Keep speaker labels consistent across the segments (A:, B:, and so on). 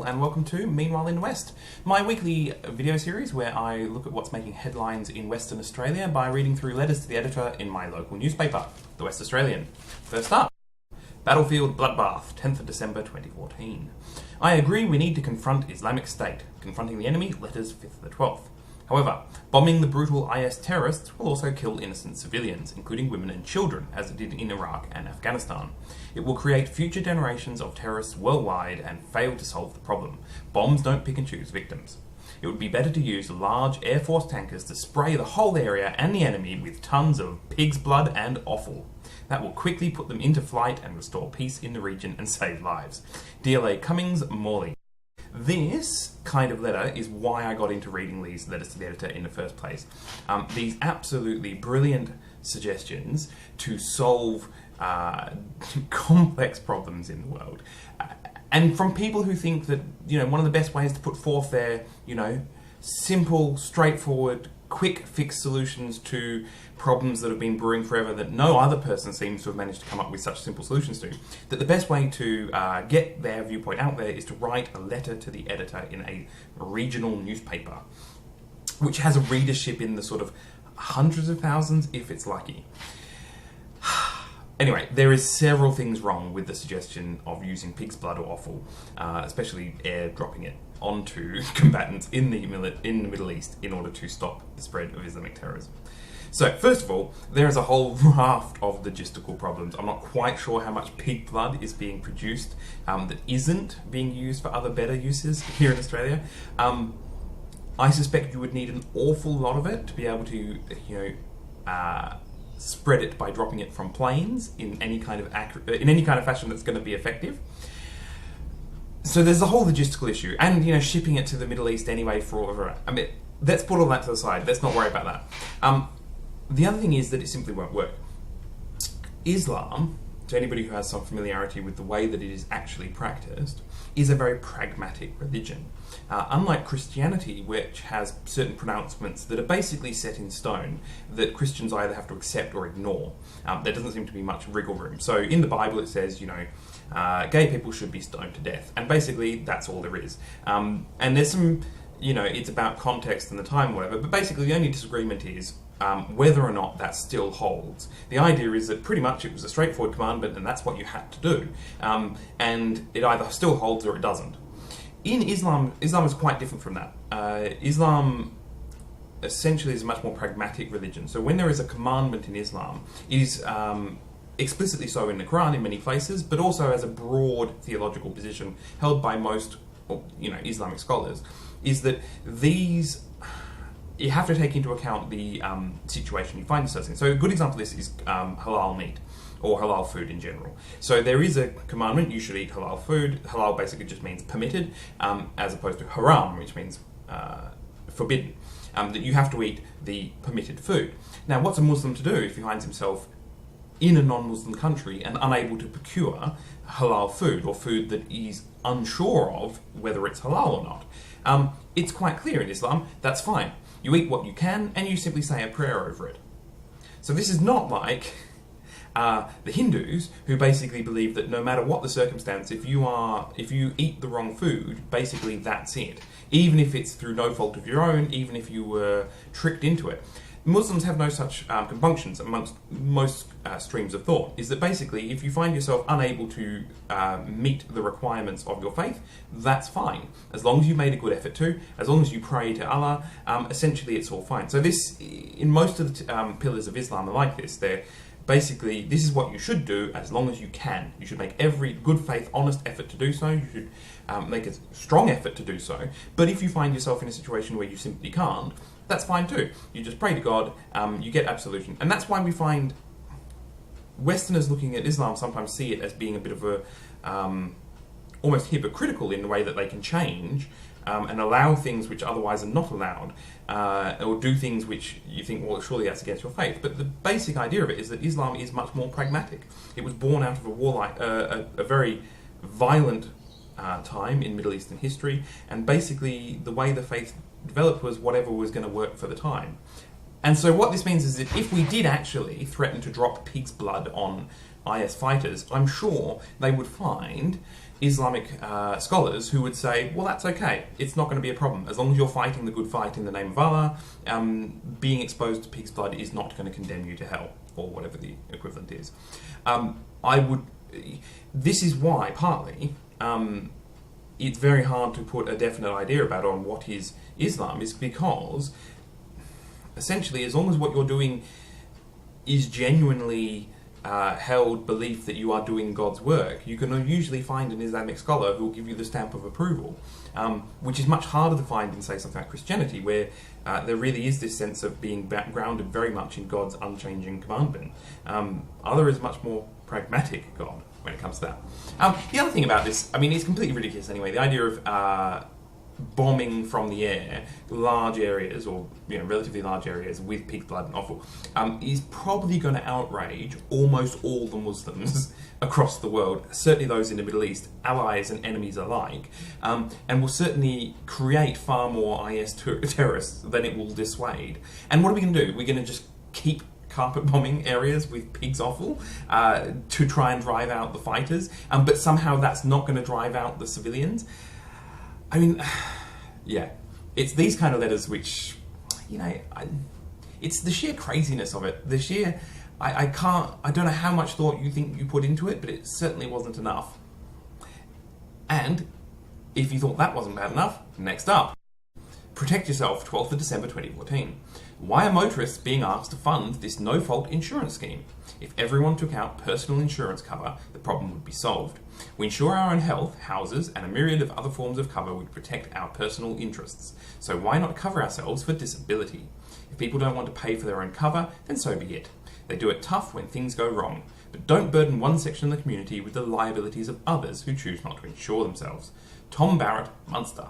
A: and welcome to Meanwhile in the West, my weekly video series where I look at what's making headlines in Western Australia by reading through letters to the editor in my local newspaper, The West Australian. First up, Battlefield Bloodbath, 10th of December 2014. I agree we need to confront Islamic State. Confronting the enemy, letters 5th of the 12th. However, bombing the brutal IS terrorists will also kill innocent civilians, including women and children, as it did in Iraq and Afghanistan. It will create future generations of terrorists worldwide and fail to solve the problem. Bombs don't pick and choose victims. It would be better to use large Air Force tankers to spray the whole area and the enemy with tons of pig's blood and offal. That will quickly put them into flight and restore peace in the region and save lives. DLA Cummings, Morley. This kind of letter is why I got into reading these letters to the editor in the first place. These absolutely brilliant suggestions to solve complex problems in the world. And from people who think that, one of the best ways to put forth their, simple, straightforward, quick fix solutions to problems that have been brewing forever that no other person seems to have managed to come up with such simple solutions to, that the best way to get their viewpoint out there is to write a letter to the editor in a regional newspaper, which has a readership in the sort of hundreds of thousands if it's lucky. Anyway, there is several things wrong with the suggestion of using pig's blood or offal, especially airdropping it onto combatants in the Middle East in order to stop the spread of Islamic terrorism. So, first of all, there is a whole raft of logistical problems. I'm not quite sure how much pig blood is being produced that isn't being used for other better uses here in Australia. I suspect you would need an awful lot of it to be able to, spread it by dropping it from planes in any kind of fashion that's going to be effective. So there's a whole logistical issue, and shipping it to the Middle East anyway for all of it. I mean, let's put all that to the side. Let's not worry about that. The other thing is that it simply won't work. Islam, to anybody who has some familiarity with the way that it is actually practiced, is a very pragmatic religion. Unlike Christianity, which has certain pronouncements that are basically set in stone that Christians either have to accept or ignore, there doesn't seem to be much wriggle room. So in the Bible it says, gay people should be stoned to death, and basically that's all there is. And there's some, it's about context and the time, whatever, but basically the only disagreement is whether or not that still holds. The idea is that pretty much it was a straightforward commandment and that's what you had to do. And it either still holds or it doesn't. In Islam is quite different from that. Islam essentially is a much more pragmatic religion. So when there is a commandment in Islam, it is explicitly so in the Quran in many places, but also as a broad theological position held by most Islamic scholars, is that these... you have to take into account the situation you find yourself in. So a good example of this is halal meat, or halal food in general. So there is a commandment, you should eat halal food. Halal basically just means permitted, as opposed to haram, which means forbidden. That you have to eat the permitted food. Now, what's a Muslim to do if he finds himself in a non-Muslim country and unable to procure halal food, or food that he's unsure of whether it's halal or not? It's quite clear in Islam, that's fine. You eat what you can, and you simply say a prayer over it. So this is not like the Hindus, who basically believe that no matter what the circumstance, if you eat the wrong food, basically that's it. Even if it's through no fault of your own, even if you were tricked into it. Muslims have no such compunctions amongst most streams of thought, is that basically if you find yourself unable to meet the requirements of your faith, that's fine. As long as you made a good effort to, as long as you pray to Allah, essentially it's all fine. So this, in most of the pillars of Islam are like this. They're basically, this is what you should do as long as you can. You should make every good faith, honest effort to do so. You should make a strong effort to do so. But if you find yourself in a situation where you simply can't, that's fine too. You just pray to God, you get absolution. And that's why we find Westerners looking at Islam sometimes see it as being a bit of a almost hypocritical in the way that they can change and allow things which otherwise are not allowed, or do things which you think, well, surely that's against your faith. But the basic idea of it is that Islam is much more pragmatic. It was born out of a very violent time in Middle Eastern history, and basically the way the faith developed was whatever was going to work for the time. And so what this means is that if we did actually threaten to drop pig's blood on IS fighters, I'm sure they would find Islamic scholars who would say, well, that's okay. It's not going to be a problem. As long as you're fighting the good fight in the name of Allah, being exposed to pig's blood is not going to condemn you to hell, or whatever the equivalent is. This is why, partly, it's very hard to put a definite idea about on what is Islam, is because, essentially, as long as what you're doing is genuinely held belief that you are doing God's work, you can usually find an Islamic scholar who will give you the stamp of approval, which is much harder to find in, say, something like Christianity, where there really is this sense of being grounded very much in God's unchanging commandment. Allah is much more pragmatic God when it comes to that. The other thing about this, I mean, it's completely ridiculous anyway, the idea of bombing from the air large areas, or relatively large areas with pig's blood and offal, is probably going to outrage almost all the Muslims across the world, certainly those in the Middle East, allies and enemies alike, and will certainly create far more IS terrorists than it will dissuade. And what are we going to do? We're going to just keep carpet bombing areas with pig's offal to try and drive out the fighters, but somehow that's not going to drive out the civilians? I mean, yeah, it's these kind of letters which, it's the sheer craziness of it. The sheer, I don't know how much thought you think you put into it, but it certainly wasn't enough. And if you thought that wasn't bad enough, next up. Protect yourself, 12th of December 2014. Why are motorists being asked to fund this no-fault insurance scheme? If everyone took out personal insurance cover, the problem would be solved. We insure our own health, houses, and a myriad of other forms of cover would protect our personal interests. So why not cover ourselves for disability? If people don't want to pay for their own cover, then so be it. They do it tough when things go wrong. But don't burden one section of the community with the liabilities of others who choose not to insure themselves. Tom Barrett, Munster.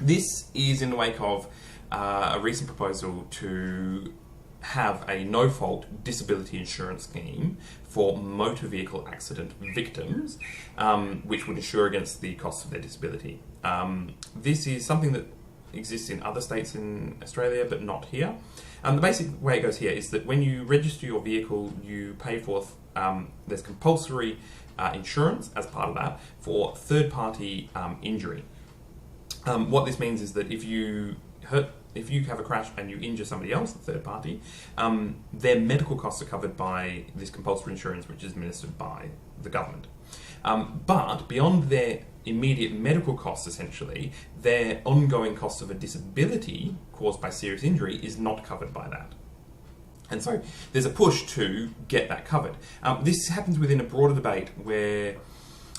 A: This is in the wake of a recent proposal to have a no-fault disability insurance scheme for motor vehicle accident victims, which would insure against the costs of their disability. This is something that exists in other states in Australia, but not here. The basic way it goes here is that when you register your vehicle, you pay for, there's compulsory insurance as part of that for third-party injury. What this means is that if you have a crash and you injure somebody else, the third party, their medical costs are covered by this compulsory insurance, which is administered by the government. But beyond their immediate medical costs, essentially, their ongoing cost of a disability caused by serious injury is not covered by that. And so there's a push to get that covered. This happens within a broader debate where,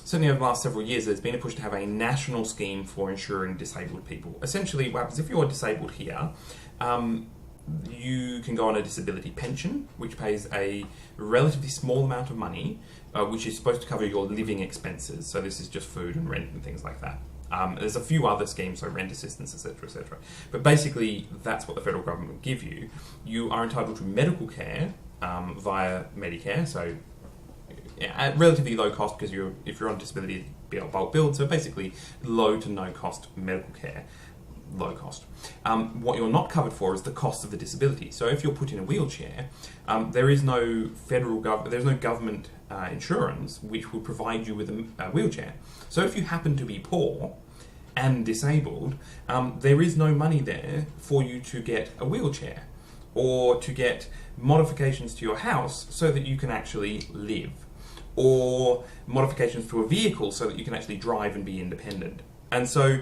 A: certainly over the last several years, there's been a push to have a national scheme for insuring disabled people. Essentially, what happens if you're disabled here, you can go on a disability pension, which pays a relatively small amount of money, which is supposed to cover your living expenses. So this is just food and rent and things like that. There's a few other schemes, so rent assistance, etc., etc. But basically, that's what the federal government will give you. You are entitled to medical care via Medicare, so at relatively low cost, because if you're on disability, it'd be a bulk billed, so basically low to no cost medical care, low cost. What you're not covered for is the cost of the disability. So if you're put in a wheelchair, there is no there's no government insurance which will provide you with a wheelchair. So if you happen to be poor and disabled, there is no money there for you to get a wheelchair or to get modifications to your house so that you can actually live, or modifications to a vehicle so that you can actually drive and be independent. And so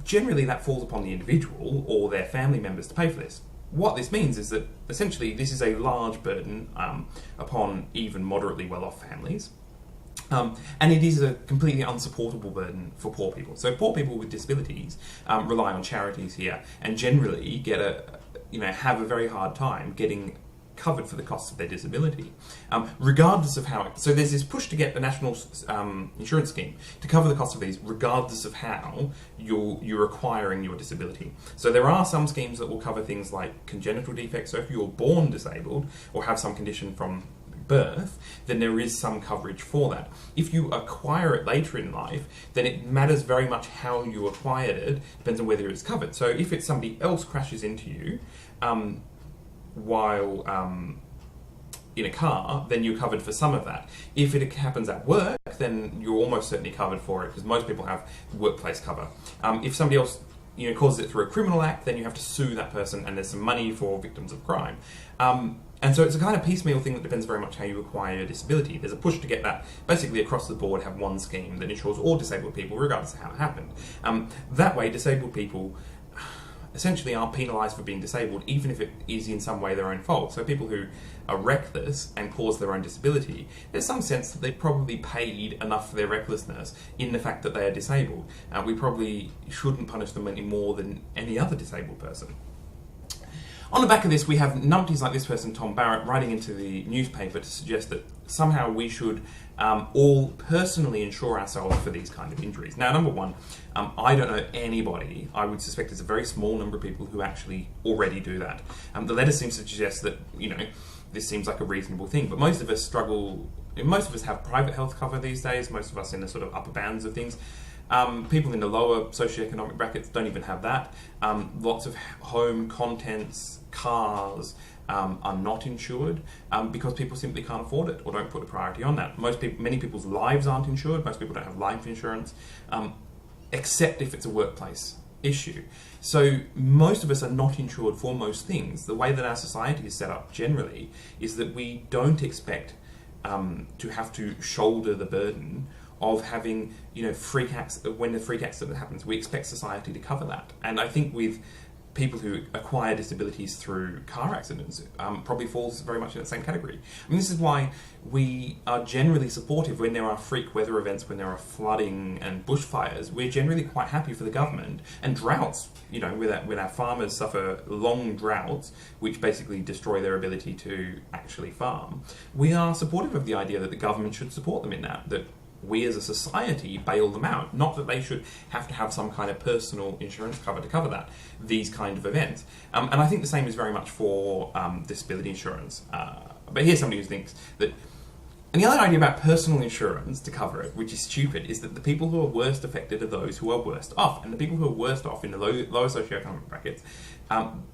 A: generally that falls upon the individual or their family members to pay for this. What this means is that essentially this is a large burden upon even moderately well-off families. And it is a completely unsupportable burden for poor people. So poor people with disabilities rely on charities here and generally have a very hard time getting covered for the costs of their disability, regardless of how. So there's this push to get a national insurance scheme to cover the cost of these, regardless of how you're acquiring your disability. So there are some schemes that will cover things like congenital defects. So if you're born disabled or have some condition from birth, then there is some coverage for that. If you acquire it later in life, then it matters very much how you acquired it, depends on whether it's covered. So if it's somebody else crashes into you, while in a car, then you're covered for some of that. If it happens at work, then you're almost certainly covered for it, because most people have workplace cover. If somebody else causes it through a criminal act, then you have to sue that person, and there's some money for victims of crime. And so it's a kind of piecemeal thing that depends very much how you acquire your disability. There's a push to get that basically across the board, have one scheme that insures all disabled people, regardless of how it happened. That way, disabled people essentially aren't penalised for being disabled, even if it is in some way their own fault. So people who are reckless and cause their own disability, there's some sense that they probably paid enough for their recklessness in the fact that they are disabled. We probably shouldn't punish them any more than any other disabled person. On the back of this, we have numpties like this person, Tom Barrett, writing into the newspaper to suggest that somehow we should all personally insure ourselves for these kind of injuries. Now, number one, I don't know anybody. I would suspect it's a very small number of people who actually already do that. The letter seems to suggest that, this seems like a reasonable thing, but most of us struggle. Most of us have private health cover these days, most of us in the sort of upper bands of things. People in the lower socioeconomic brackets don't even have that. Lots of home contents, cars are not insured because people simply can't afford it or don't put a priority on that. Many people's lives aren't insured. Most people don't have life insurance, except if it's a workplace issue. So most of us are not insured for most things. The way that our society is set up generally is that we don't expect to have to shoulder the burden of having, when the freak accident happens. We expect society to cover that. And I think with people who acquire disabilities through car accidents, probably falls very much in that same category. I mean, this is why we are generally supportive when there are freak weather events, when there are flooding and bushfires. We're generally quite happy for the government, and droughts, when our farmers suffer long droughts, which basically destroy their ability to actually farm. We are supportive of the idea that the government should support them in that we as a society bail them out. Not that they should have to have some kind of personal insurance cover to cover these kind of events. And I think the same is very much for disability insurance. But here's somebody who thinks that... And the other idea about personal insurance to cover it, which is stupid, is that the people who are worst affected are those who are worst off. And the people who are worst off in the lower socioeconomic brackets aren't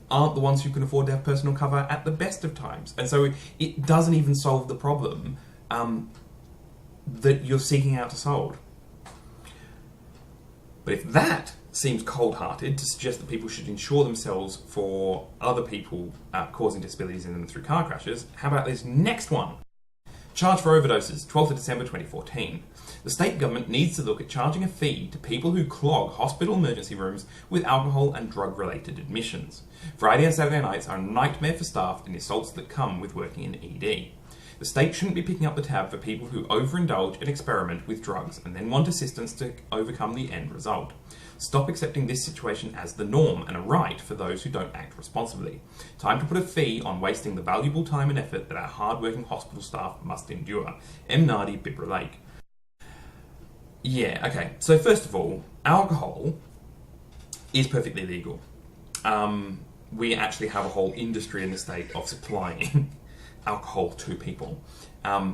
A: the ones who can afford to have personal cover at the best of times. And so it doesn't even solve the problem that you're seeking out to solve. But if that seems cold-hearted to suggest that people should insure themselves for other people causing disabilities in them through car crashes, how about this next one? Charge for overdoses, 12th of December 2014. The state government needs to look at charging a fee to people who clog hospital emergency rooms with alcohol and drug-related admissions. Friday and Saturday nights are a nightmare for staff and the assaults that come with working in ED. The state shouldn't be picking up the tab for people who overindulge and experiment with drugs and then want assistance to overcome the end result. Stop accepting this situation as the norm and a right for those who don't act responsibly. Time to put a fee on wasting the valuable time and effort that our hard-working hospital staff must endure. M. Nardi, Bibra Lake. Yeah, okay. So first of all, alcohol is perfectly legal. We actually have a whole industry in the state of supplying alcohol to people,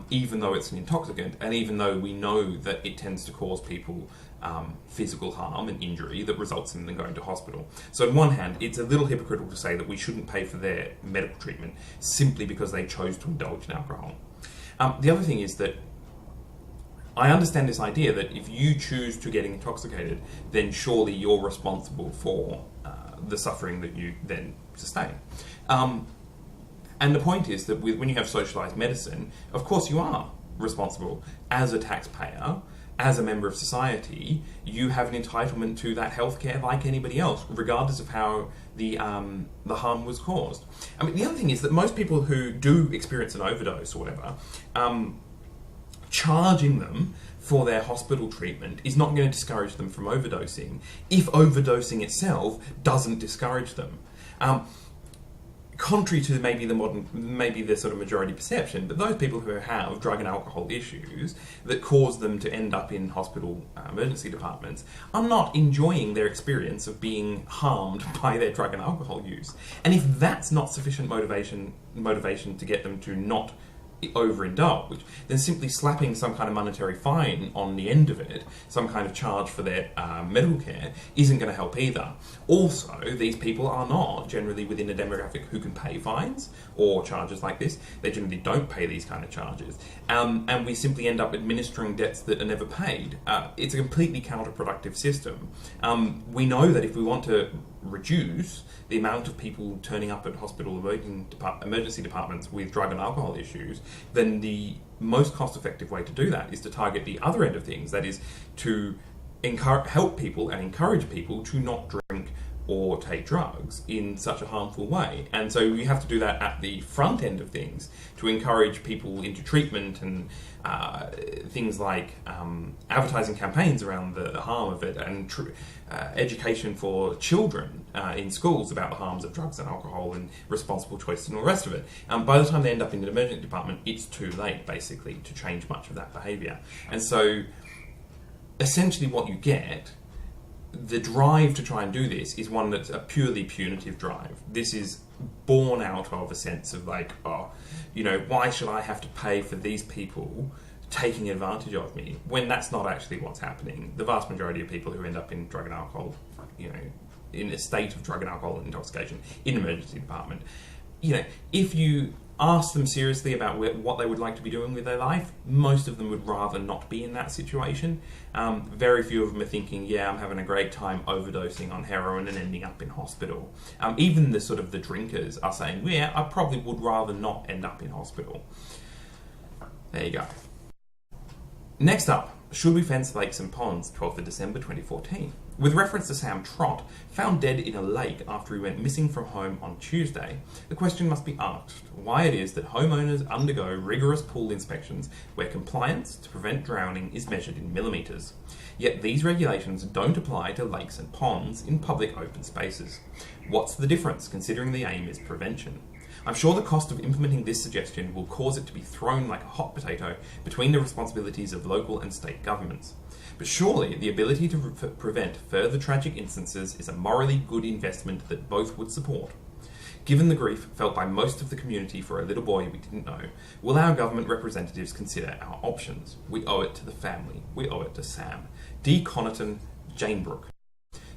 A: even though it's an intoxicant, and even though we know that it tends to cause people physical harm and injury that results in them going to hospital. So on one hand, it's a little hypocritical to say that we shouldn't pay for their medical treatment simply because they chose to indulge in alcohol. The other thing is that I understand this idea that if you choose to get intoxicated, then surely you're responsible for the suffering that you then sustain. And the point is that when you have socialised medicine, of course you are responsible. As a taxpayer, as a member of society, you have an entitlement to that healthcare like anybody else, regardless of how the harm was caused. I mean, the other thing is that most people who do experience an overdose or whatever, charging them for their hospital treatment is not going to discourage them from overdosing if overdosing itself doesn't discourage them. Contrary to maybe the sort of majority perception, but those people who have drug and alcohol issues that cause them to end up in hospital emergency departments are not enjoying their experience of being harmed by their drug and alcohol use. And if that's not sufficient motivation to get them to not overindulge, then simply slapping some kind of monetary fine on the end of it, some kind of charge for their medical care, isn't going to help either. Also, these people are not generally within a demographic who can pay fines or charges like this. They generally don't pay these kind of charges. And we simply end up administering debts that are never paid. It's a completely counterproductive system. We know that if we want to reduce the amount of people turning up at hospital emergency departments with drug and alcohol issues, then the most cost-effective way to do that is to target the other end of things. That is to help people and encourage people to not drink or take drugs in such a harmful way. And so you have to do that at the front end of things to encourage people into treatment and things like advertising campaigns around the harm of it and education for children in schools about the harms of drugs and alcohol and responsible choice and all the rest of it. By the time they end up in an emergency department, it's too late, basically, to change much of that behaviour. And so essentially what you get, the drive to try and do this is one that's a purely punitive drive. This is born out of a sense of like, oh, you know, why should I have to pay for these people taking advantage of me, when that's not actually what's happening. The vast majority of people who end up in drug and alcohol, you know, in a state of drug and alcohol intoxication in an emergency department, you know, if you ask them seriously about what they would like to be doing with their life, most of them would rather not be in that situation. Very few of them are thinking, yeah, I'm having a great time overdosing on heroin and ending up in hospital. Even the sort of the drinkers are saying, yeah, I probably would rather not end up in hospital. There you go. Next up, should we fence lakes and ponds? 12th of December 2014. With reference to Sam Trott, found dead in a lake after he went missing from home on Tuesday, the question must be asked why it is that homeowners undergo rigorous pool inspections where compliance to prevent drowning is measured in millimetres. Yet these regulations don't apply to lakes and ponds in public open spaces. What's the difference, considering the aim is prevention? I'm sure the cost of implementing this suggestion will cause it to be thrown like a hot potato between the responsibilities of local and state governments. But surely the ability to prevent further tragic instances is a morally good investment that both would support. Given the grief felt by most of the community for a little boy we didn't know, will our government representatives consider our options? We owe it to the family. We owe it to Sam. D. Connaughton, Jane Brooke.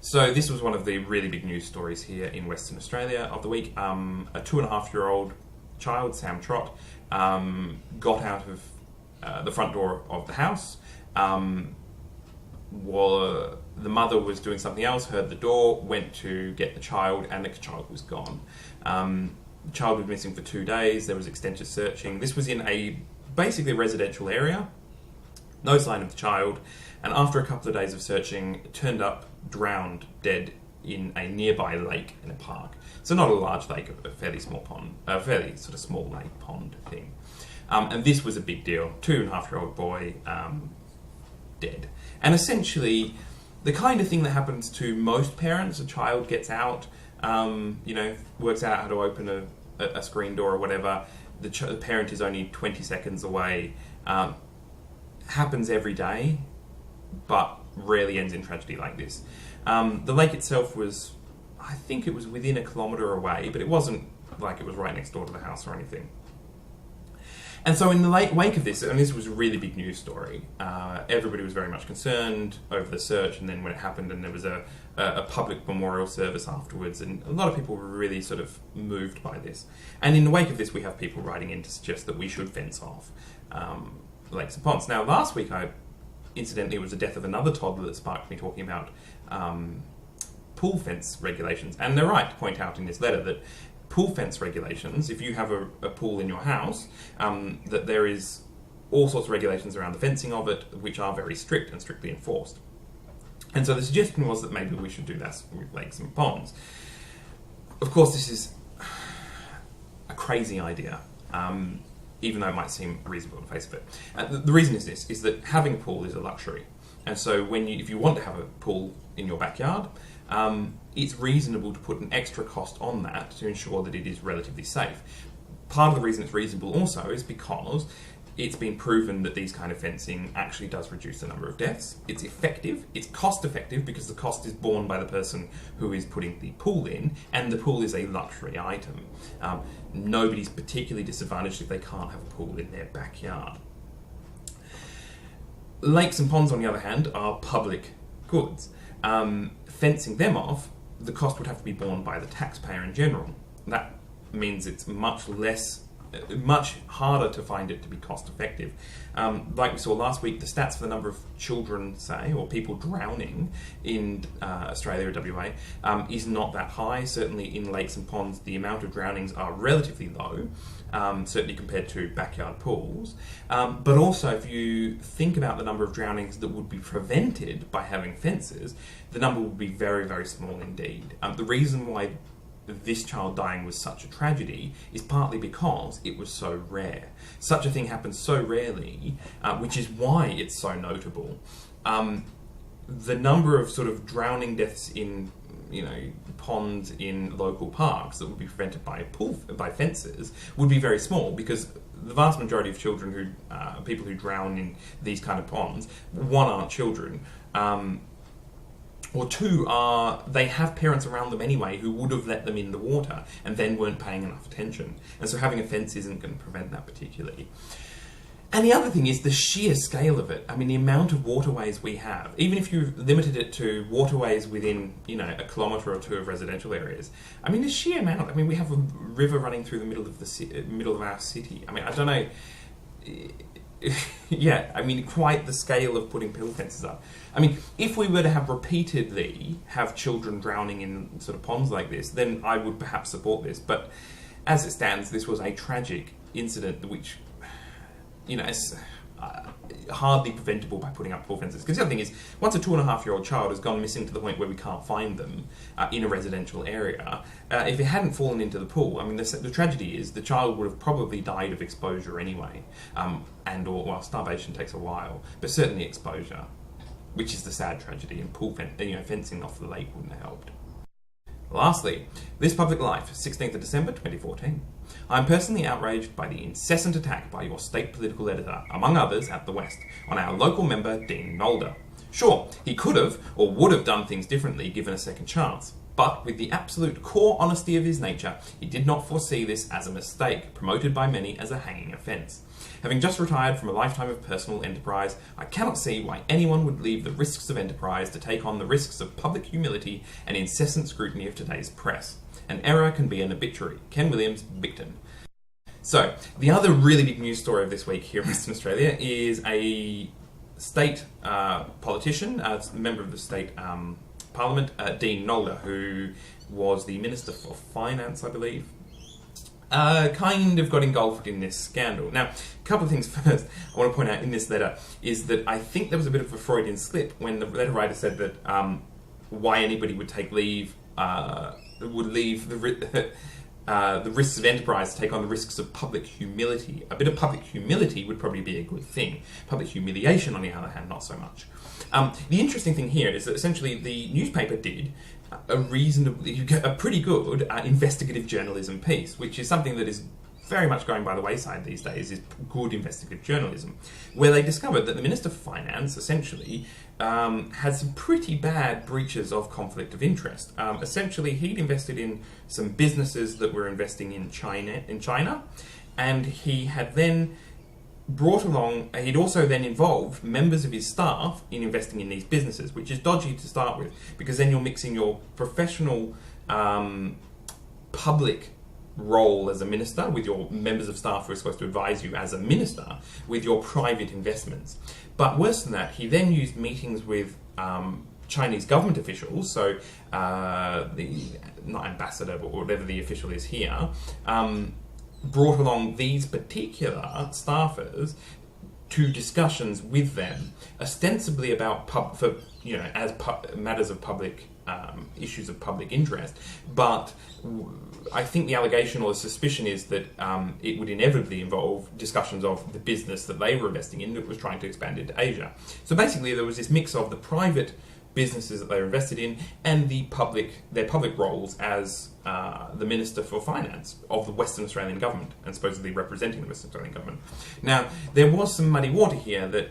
A: So this was one of the really big news stories here in Western Australia of the week. A 2.5-year-old child, Sam Trott, got out of the front door of the house. The mother was doing something else, heard the door, went to get the child, and the child was gone. The child was missing for 2 days. There was extensive searching. This was in basically a residential area. No sign of the child. And after a couple of days of searching, it turned up drowned, dead in a nearby lake in a park. So not a large lake, a fairly small pond, a fairly sort of small lake pond thing. And this was a big deal. 2.5-year-old boy, dead. And essentially, the kind of thing that happens to most parents, a child gets out, works out how to open a screen door or whatever, the parent is only 20 seconds away, happens every day, but rarely ends in tragedy like this. The lake itself was, I think it was within 1 kilometre away, but it wasn't like it was right next door to the house or anything. And so in the wake of this, and this was a really big news story, everybody was very much concerned over the search, and then when it happened and there was a public memorial service afterwards, and a lot of people were really sort of moved by this. And in the wake of this, we have people writing in to suggest that we should fence off lakes and ponds. Now, last week, incidentally, it was the death of another toddler that sparked me talking about pool fence regulations. And they're right to point out in this letter that pool fence regulations, if you have a pool in your house, that there is all sorts of regulations around the fencing of it, which are very strict and strictly enforced. And so the suggestion was that maybe we should do that with lakes and ponds. Of course, this is a crazy idea, even though it might seem reasonable on the face of it. The reason is this, is that having a pool is a luxury. And so if you want to have a pool in your backyard, it's reasonable to put an extra cost on that to ensure that it is relatively safe. Part of the reason it's reasonable also is because it's been proven that these kind of fencing actually does reduce the number of deaths. It's effective, it's cost effective because the cost is borne by the person who is putting the pool in, and the pool is a luxury item. Nobody's particularly disadvantaged if they can't have a pool in their backyard. Lakes and ponds, on the other hand, are public goods. Fencing them off, the cost would have to be borne by the taxpayer in general. That means it's much harder to find it to be cost effective. Like we saw last week, the stats for the number of children, say, or people drowning in Australia or WA is not that high. Certainly in lakes and ponds, the amount of drownings are relatively low, certainly compared to backyard pools. But also, if you think about the number of drownings that would be prevented by having fences, the number would be very, very small indeed. The reason why this child dying was such a tragedy is partly because it was so rare. Such a thing happens so rarely, which is why it's so notable. The number of sort of drowning deaths in, ponds in local parks that would be prevented by fences would be very small, because the vast majority of children people who drown in these kind of ponds, one, aren't children. Or two, they have parents around them anyway who would have let them in the water and then weren't paying enough attention. And so having a fence isn't going to prevent that particularly. And the other thing is the sheer scale of it. I mean, the amount of waterways we have, even if you limited it to waterways within, a kilometre or two of residential areas, I mean, the sheer amount. I mean, we have a river running through the middle of our city. I mean, I don't know. Yeah, I mean, quite the scale of putting pill fences up. I mean, if we were to repeatedly have children drowning in sort of ponds like this, then I would perhaps support this. But as it stands, this was a tragic incident which, is hardly preventable by putting up pool fences. Because the other thing is, once a 2.5-year-old child has gone missing to the point where we can't find them in a residential area, if it hadn't fallen into the pool, I mean, the tragedy is the child would have probably died of exposure anyway, starvation takes a while, but certainly exposure, which is the sad tragedy, and fencing off the lake wouldn't have helped. Lastly, This Public Life, 16th of December 2014. I am personally outraged by the incessant attack by your state political editor, among others at the West, on our local member Dean Nolder. Sure, he could have or would have done things differently given a second chance, but with the absolute core honesty of his nature, he did not foresee this as a mistake, promoted by many as a hanging offence. Having just retired from a lifetime of personal enterprise, I cannot see why anyone would leave the risks of enterprise to take on the risks of public humility and incessant scrutiny of today's press. An error can be an obituary. Ken Williams, Bicton. So, the other really big news story of this week here in Western Australia is a state politician, a member of the state Parliament, Dean Nolder, who was the Minister for Finance, I believe, kind of got engulfed in this scandal. Now, a couple of things first I want to point out in this letter is that I think there was a bit of a Freudian slip when the letter writer said that why anybody would take leave, would leave the risks of enterprise to take on the risks of public humility. A bit of public humility would probably be a good thing. Public humiliation, on the other hand, not so much. The interesting thing here is that essentially the newspaper did a pretty good investigative journalism piece, which is something that is very much going by the wayside these days, is good investigative journalism, where they discovered that the Minister for Finance essentially had some pretty bad breaches of conflict of interest. Essentially, he'd invested in some businesses that were investing in China, and he had then he'd also then involved members of his staff in investing in these businesses, which is dodgy to start with, because then you're mixing your professional public role as a minister with your members of staff who are supposed to advise you as a minister with your private investments. But worse than that, he then used meetings with Chinese government officials, so not ambassador, but whatever the official is here, brought along these particular staffers to discussions with them, ostensibly about matters of public issues of public interest. But I think the allegation or the suspicion is that it would inevitably involve discussions of the business that they were investing in that was trying to expand into Asia. So basically, there was this mix of the private businesses that they're invested in, and their public roles as the Minister for Finance of the Western Australian government, and supposedly representing the Western Australian government. Now, there was some muddy water here that...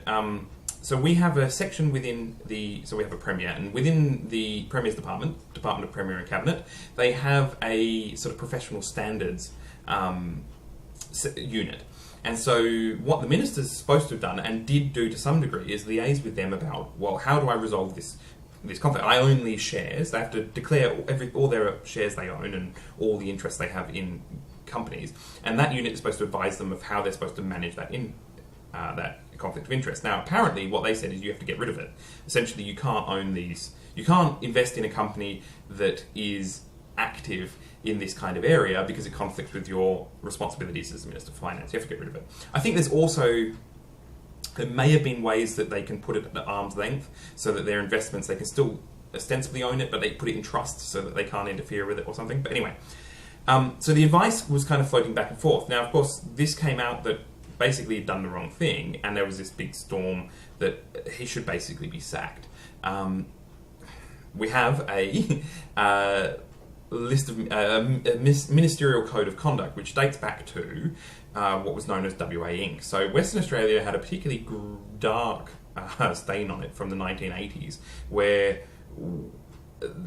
A: So we have a section within so we have a Premier, and within the Premier's Department of Premier and Cabinet, they have a sort of professional standards unit. And so what the Minister's supposed to have done, and did do to some degree, is liaise with them about, well, how do I resolve this conflict? I own these shares. They have to declare all their shares they own and all the interests they have in companies. And that unit is supposed to advise them of how they're supposed to manage that that conflict of interest. Now, apparently, what they said is you have to get rid of it. Essentially, you can't own these. You can't invest in a company that is active in this kind of area because it conflicts with your responsibilities as the Minister of Finance. You have to get rid of it. I think there may have been ways that they can put it at arm's length so that their investments, they can still ostensibly own it, but they put it in trust so that they can't interfere with it or something. But anyway, so the advice was kind of floating back and forth. Now, of course, this came out that basically he'd done the wrong thing, and there was this big storm that he should basically be sacked. We have a list of ministerial code of conduct which dates back to what was known as WA Inc. So Western Australia had a particularly dark stain on it from the 1980s, where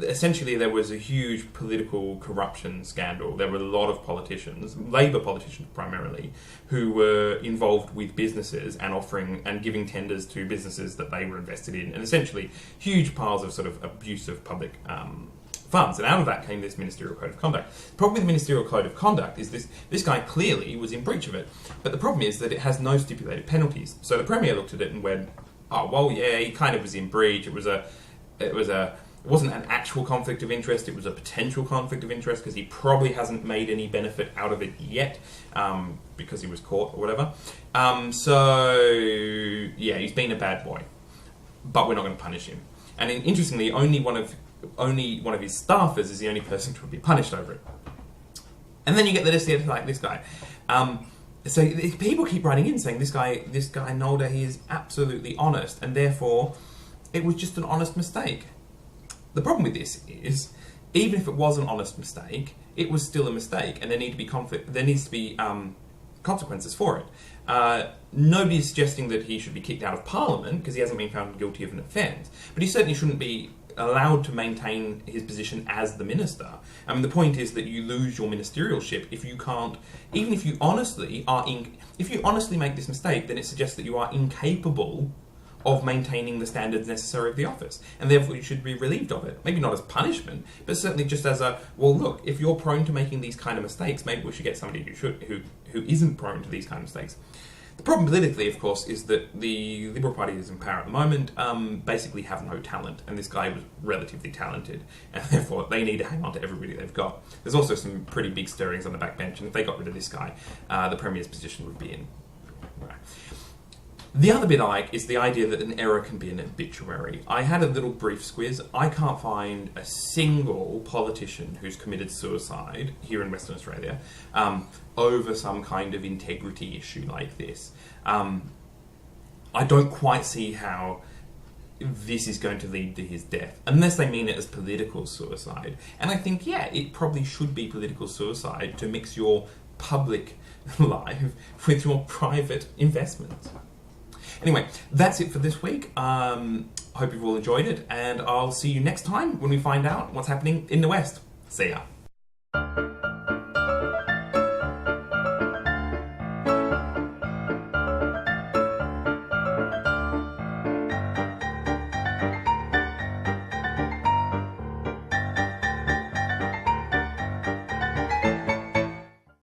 A: essentially there was a huge political corruption scandal. There were a lot of politicians, Labor politicians primarily, who were involved with businesses and offering and giving tenders to businesses that they were invested in, and essentially huge piles of sort of abuse of public funds. And out of that came this Ministerial Code of Conduct. The problem with the Ministerial Code of Conduct is this guy clearly was in breach of it, but the problem is that it has no stipulated penalties. So the Premier looked at it and went, oh, well, yeah, he kind of was in breach. It wasn't an actual conflict of interest, it was a potential conflict of interest because he probably hasn't made any benefit out of it yet because he was caught or whatever. So, yeah, he's been a bad boy, but we're not going to punish him. And interestingly, only one of his staffers is the only person to be punished over it. And then you get the list like this guy. So people keep writing in saying this guy Nolde, he is absolutely honest, and therefore it was just an honest mistake. The problem with this is, even if it was an honest mistake, it was still a mistake, and there needs to be consequences for it. Nobody is suggesting that he should be kicked out of Parliament because he hasn't been found guilty of an offence, but he certainly shouldn't be allowed to maintain his position as the minister. I mean, the point is that you lose your ministerialship if you can't, even if you honestly make this mistake, then it suggests that you are incapable of maintaining the standards necessary of the office, and therefore you should be relieved of it. Maybe not as punishment, but certainly just as a, well, look, if you're prone to making these kind of mistakes, maybe we should get somebody who isn't prone to these kind of mistakes. The problem politically, of course, is that the Liberal Party is in power at the moment, basically have no talent, and this guy was relatively talented, and therefore they need to hang on to everybody they've got. There's also some pretty big stirrings on the backbench, and if they got rid of this guy, the Premier's position would be in. Right. The other bit I like is the idea that an error can be an obituary. I had a little brief squiz. I can't find a single politician who's committed suicide here in Western Australia over some kind of integrity issue like this. I don't quite see how this is going to lead to his death, unless they mean it as political suicide. And I think, yeah, it probably should be political suicide to mix your public life with your private investments. Anyway, that's it for this week. Hope you've all enjoyed it, and I'll see you next time when we find out what's happening in the West. See ya.